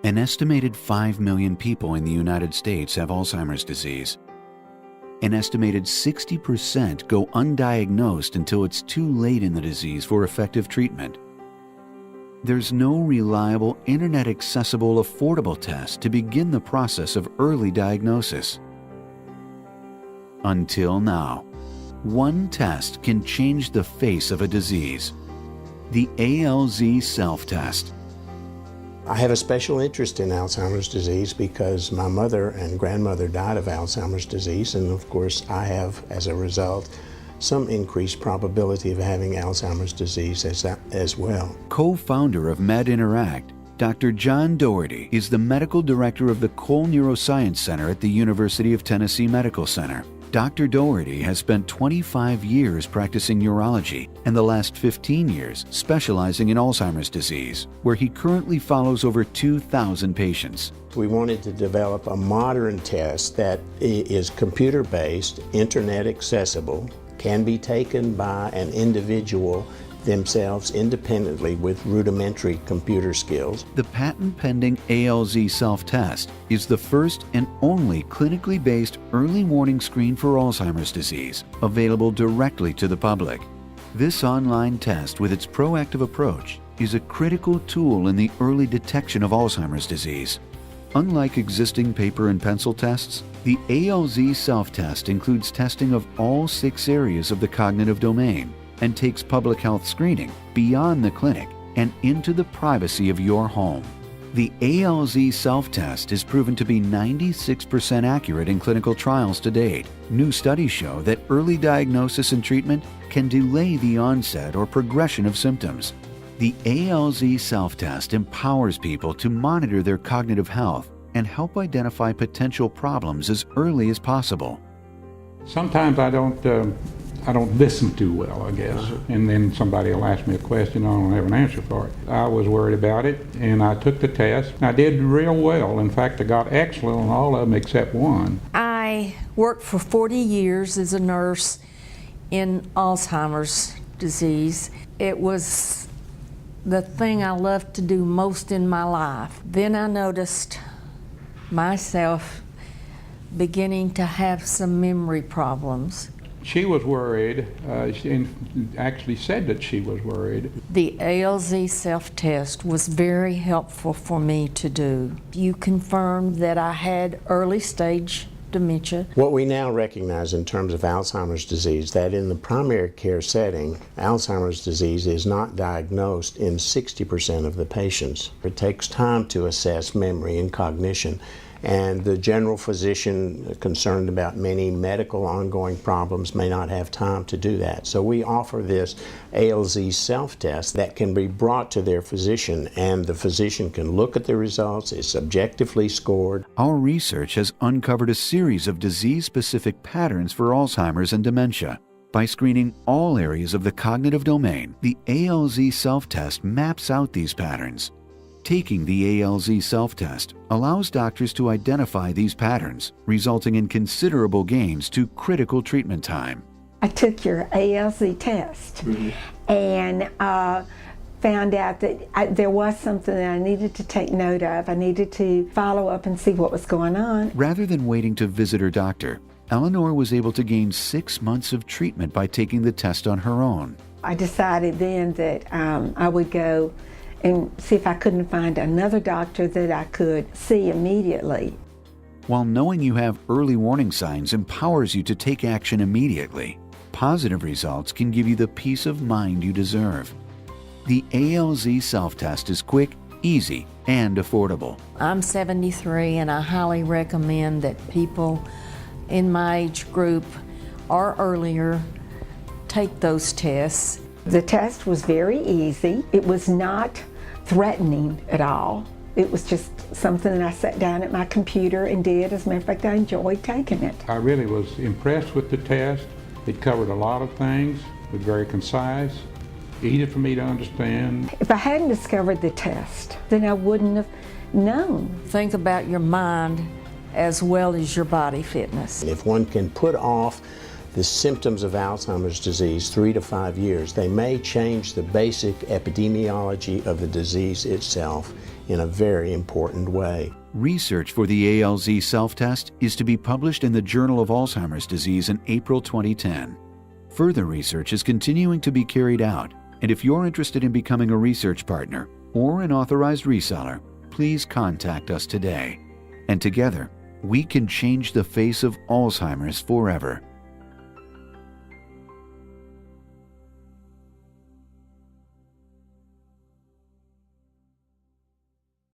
An estimated 5 million people in the United States have Alzheimer's disease. An estimated 60% go undiagnosed until it's too late in the disease for effective treatment. There's no reliable, internet-accessible, affordable test to begin the process of early diagnosis. Until now, one test can change the face of a disease: the ALZ Self Test. I have a special interest in Alzheimer's disease because my mother and grandmother died of Alzheimer's disease, and of course I have, as a result, some increased probability of having Alzheimer's disease as well. Co-founder of MedInteract, Dr. John Doherty is the medical director of the Cole Neuroscience Center at the University of Tennessee Medical Center. Dr. Doherty has spent 25 years practicing neurology and the last 15 years specializing in Alzheimer's disease, where he currently follows over 2,000 patients. We wanted to develop a modern test that is computer-based, internet accessible, can be taken by an individual themselves independently with rudimentary computer skills. The patent-pending ALZ Self Test is the first and only clinically based early warning screen for Alzheimer's disease, available directly to the public. This online test, with its proactive approach, is a critical tool in the early detection of Alzheimer's disease. Unlike existing paper and pencil tests, the ALZ Self Test includes testing of all 6 areas of the cognitive domain and takes public health screening beyond the clinic and into the privacy of your home. The ALZ Self-Test is proven to be 96% accurate in clinical trials to date. New studies show that early diagnosis and treatment can delay the onset or progression of symptoms. The ALZ Self-Test empowers people to monitor their cognitive health and help identify potential problems as early as possible. Sometimes I don't listen too well, I guess. And then somebody will ask me a question, I don't have an answer for it. I was worried about it, and I took the test. I did real well. In fact, I got excellent on all of them except one. I worked for 40 years as a nurse in Alzheimer's disease. It was the thing I loved to do most in my life. Then I noticed myself beginning to have some memory problems. She was worried. She actually said that she was worried. The ALZ self-test was very helpful for me to do. You confirmed that I had early stage dementia. What we now recognize in terms of Alzheimer's disease, that in the primary care setting, Alzheimer's disease is not diagnosed in 60% of the patients. It takes time to assess memory and cognition. And the general physician concerned about many medical ongoing problems may not have time to do that. So we offer this ALZ self-test that can be brought to their physician, and the physician can look at the results. It's objectively scored. Our research has uncovered a series of disease-specific patterns for Alzheimer's and dementia. By screening all areas of the cognitive domain, the ALZ self-test maps out these patterns. Taking the ALZ self-test allows doctors to identify these patterns, resulting in considerable gains to critical treatment time. I took your ALZ test and found out that there was something that I needed to take note of. I needed to follow up and see what was going on. Rather than waiting to visit her doctor, Eleanor was able to gain 6 months of treatment by taking the test on her own. I decided then that I would go and see if I couldn't find another doctor that I could see immediately. While knowing you have early warning signs empowers you to take action immediately, positive results can give you the peace of mind you deserve. The ALZ self-test is quick, easy, and affordable. I'm 73 and I highly recommend that people in my age group or earlier take those tests. The test was very easy. It was not threatening at all. It was just something that I sat down at my computer and did. As a matter of fact, I enjoyed taking it. I really was impressed with the test. It covered a lot of things. It was very concise, easy for me to understand. If I hadn't discovered the test, then I wouldn't have known. Think about your mind as well as your body fitness. If one can put off the symptoms of Alzheimer's disease 3 to 5 years, they may change the basic epidemiology of the disease itself in a very important way. Research for the ALZ Self Test is to be published in the Journal of Alzheimer's Disease in April 2010. Further research is continuing to be carried out, and if you're interested in becoming a research partner or an authorized reseller, please contact us today. And together, we can change the face of Alzheimer's forever.